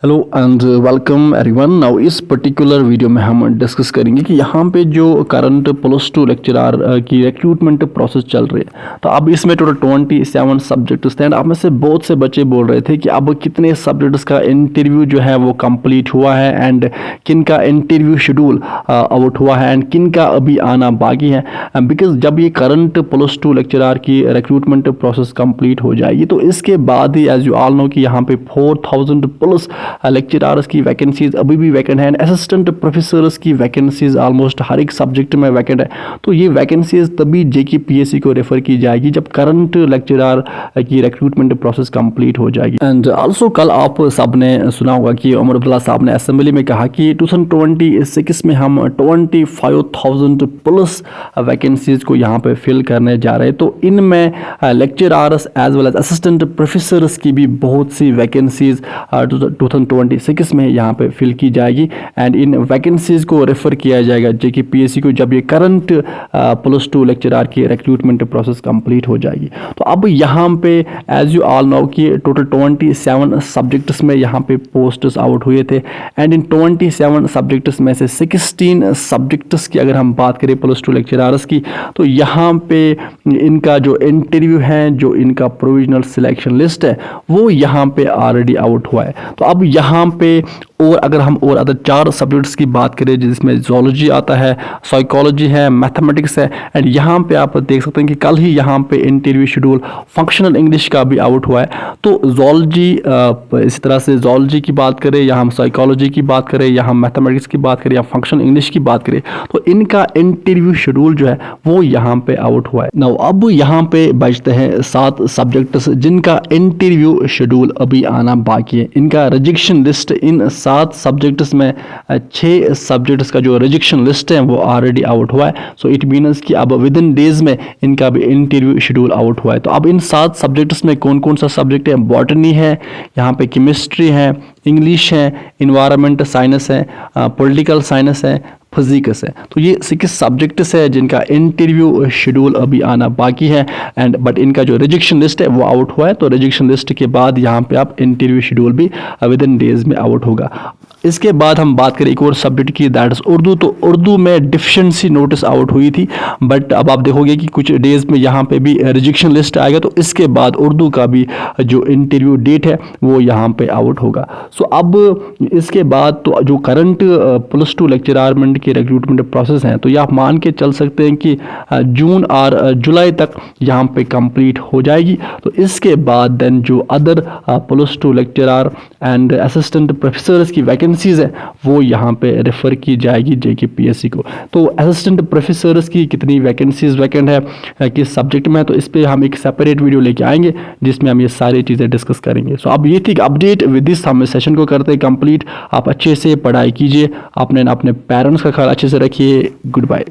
Hello and welcome everyone. Now इस particular video में हम डिस्कस करेंगे कि यहाँ पे जो करंट +2 लेक्चरर की रिक्रूटमेंट प्रोसेस चल रही है, तो अब इसमें टोटल 27 सब्जेक्ट्स थे। आप में से बहुत से बच्चे बोल रहे थे कि अब कितने सब्जेक्ट्स का इंटरव्यू जो है वो कंप्लीट हुआ है एंड किन का इंटरव्यू शेड्यूल आउट हुआ है एंड किन का अभी आना बाकी है। बिकॉज जब ये करंट +2 लेक्चरर की रिक्रूटमेंट प्रोसेस कंप्लीट हो जाएगी तो इसके बाद ही एज यू ऑल नो कि यहाँ पे 4000 प्लस लेक्चरर्स की वैकेंसीज अभी भी वैकेंट है एंड असिस्टेंट प्रोफेसर्स की वैकेंसीज ऑलमोस्ट हर एक सब्जेक्ट में वैकेंट है। तो ये वैकेंसीज तभी जेके पीएससी को रेफर की जाएगी जब करंट लेक्चरर की रिक्रूटमेंट प्रोसेस कंप्लीट हो जाएगी। एंड आल्सो कल आप सब ने सुना होगा कि उमर अब्दुल्ला साहब ने असेंबली में कहा कि 2026 में हम 25,000 प्लस वैकेंसीज को यहाँ पे फिल करने जा रहे हैं। तो इनमें lecturers as well as assistant professors की भी बहुत सी वैकेंसीज 2026 में यहाँ पे फिल की जाएगी एंड इन वैकेंसीज को रेफर किया जाएगा जेके पीएससी को जब ये करंट +2 लेक्चरर की रिक्रूटमेंट प्रोसेस कंप्लीट हो जाएगी। तो अब यहाँ पे एज यू ऑल नो कि टोटल 27 सब्जेक्ट्स में यहाँ पे पोस्ट्स आउट हुए थे एंड इन 27 सब्जेक्ट्स में से 16 सब्जेक्ट्स की अगर हम बात करें +2 लेक्चरर्स की, तो यहाँ पे इनका जो इंटरव्यू है, जो इनका प्रोविजनल सिलेक्शन लिस्ट है, वो यहाँ पे ऑलरेडी आउट हुआ है। तो अब यहाँ पे और अगर हम और अदर 4 सब्जेक्ट्स की बात करें जिसमें जोलॉजी आता है, साइकोलॉजी है, मैथमेटिक्स है एंड यहाँ पे आप देख सकते हैं कि कल ही यहाँ पे इंटरव्यू शेड्यूल फंक्शनल इंग्लिश का भी आउट हुआ है। तो जोलॉजी इसी तरह से जोलॉजी की बात करें या हम साइकोलॉजी की बात करें या हम मैथमेटिक्स की बात करें या फंक्शनल इंग्लिश की बात करें, तो इनका इंटरव्यू शेड्यूल जो है वो यहाँ पे आउट हुआ है। नाउ अब यहाँ पे बचते हैं 7 सब्जेक्ट्स जिनका इंटरव्यू शेड्यूल अभी आना बाकी है। इनका रिजेक्शन लिस्ट इन 7 सब्जेक्ट्स में 6 सब्जेक्ट्स का जो रिजेक्शन लिस्ट है वो ऑलरेडी आउट हुआ है। सो इट मीन्स कि अब विद इन डेज में इनका भी इंटरव्यू शेड्यूल आउट हुआ है। तो अब इन 7 सब्जेक्ट्स में कौन कौन सा सब्जेक्ट है? बॉटनी है, यहाँ पे केमिस्ट्री है, इंग्लिश है, इन्वायरमेंट साइंस है, पॉलिटिकल साइंस है, फिजिक्स है। तो ये 6 सब्जेक्ट्स है जिनका इंटरव्यू शेड्यूल अभी आना बाकी है एंड बट इनका जो रिजेक्शन लिस्ट है वो आउट हुआ है। तो रिजेक्शन लिस्ट के बाद यहाँ पे आप इंटरव्यू शेड्यूल भी विद इन डेज में आउट होगा। इसके बाद हम बात करें एक और सब्जेक्ट की, दैट इज उर्दू। तो उर्दू में डिफिशिएंसी नोटिस आउट हुई थी बट अब आप देखोगे कि कुछ डेज में यहाँ पे भी रिजेक्शन लिस्ट आएगा। तो इसके बाद उर्दू का भी जो इंटरव्यू डेट है वो यहाँ पे आउट होगा। सो अब इसके बाद तो जो करंट +2 लेक्चरर के रिक्रूटमेंट प्रोसेस हैं, तो ये आप मान के चल सकते हैं कि जून और जुलाई तक यहाँ पे कंप्लीट हो जाएगी। तो इसके बाद देन जो other +2 lecturer and assistant professors की वैकेंसीज है वो यहाँ पे रेफर की जाएगी जेके पीएससी को। तो असिस्टेंट प्रोफेसर्स की कितनी वैकेंसीज वैकेंट है किस सब्जेक्ट में है, तो इस पर हम एक सेपरेट वीडियो लेके आएंगे जिसमें हम ये सारी चीज़ें डिस्कस करेंगे। सो अब ये थी अपडेट विद दिस हम इस सेशन को करते हैं कंप्लीट। आप अच्छे से पढ़ाई कीजिए, अपने पेरेंट्स का ख्याल अच्छे से रखिए। Good bye.